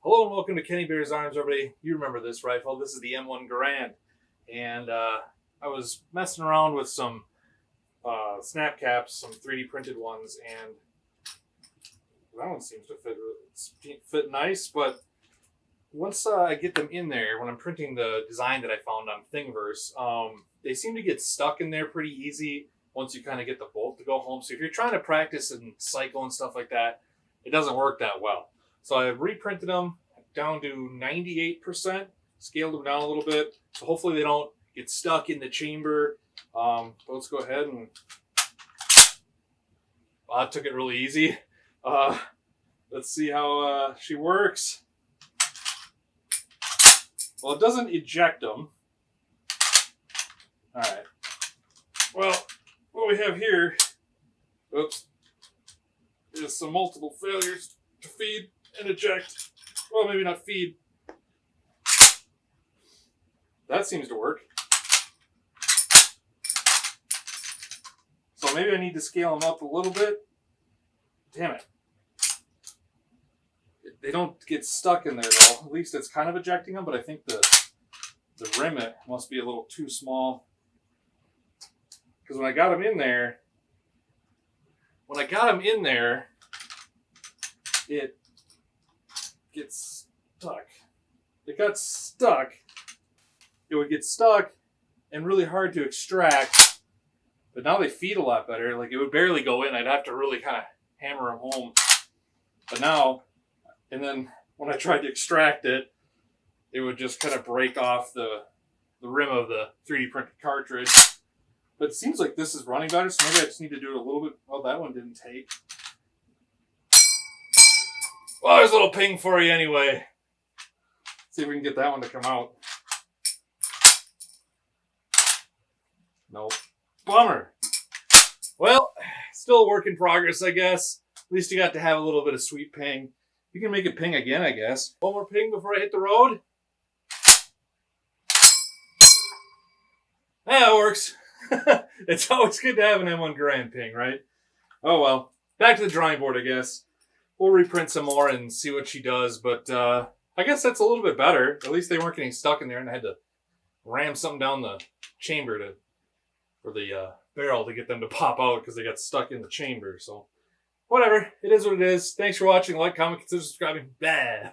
Hello and welcome to Kenne Bear's Arms, everybody. You remember this rifle. This is the M1 Garand. And I was messing around with some snap caps, some 3D printed ones, and that one seems to fit nice. But once I get them in there, when I'm printing the design that I found on thingverse, they seem to get stuck in there pretty easy once you kind of get the bolt to go home. So if you're trying to practice and cycle and stuff like that, it doesn't work that well. So I reprinted them down to 98%, scaled them down a little bit. So hopefully they don't get stuck in the chamber. Let's go ahead and, I took it really easy. Let's see how she works. Well, it doesn't eject them. All right. Well, what we have here, is some multiple failures to feed and eject. Well, maybe not feed. That seems to work. So maybe I need to scale them up a little bit. Damn it. They don't get stuck in there though. At least it's kind of ejecting them, but I think the rim must be a little too small. Because when I got them in there, it gets stuck. It got stuck. It would get stuck and really hard to extract. But now they feed a lot better. Like it would barely go in. I'd have to really kind of hammer them home. But now, and then when I tried to extract it, it would just kind of break off the rim of the 3D printed cartridge. But it seems like this is running better, so maybe I just need to do it a little bit. Well, that one didn't take. Well, there's a little ping for you anyway. See if we can get that one to come out. Nope. Bummer. Well, still a work in progress, I guess. At least you got to have a little bit of sweet ping. You can make it ping again, I guess. One more ping before I hit the road. That works. It's always good to have an M1 Garand ping, right? Oh well. Back to the drawing board, I guess. We'll reprint some more and see what she does, but I guess that's a little bit better. At least they weren't getting stuck in there and I had to ram something down the chamber for the barrel to get them to pop out because they got stuck in the chamber. So whatever. It is what it is. Thanks for watching. Like, comment, consider subscribing. Blah.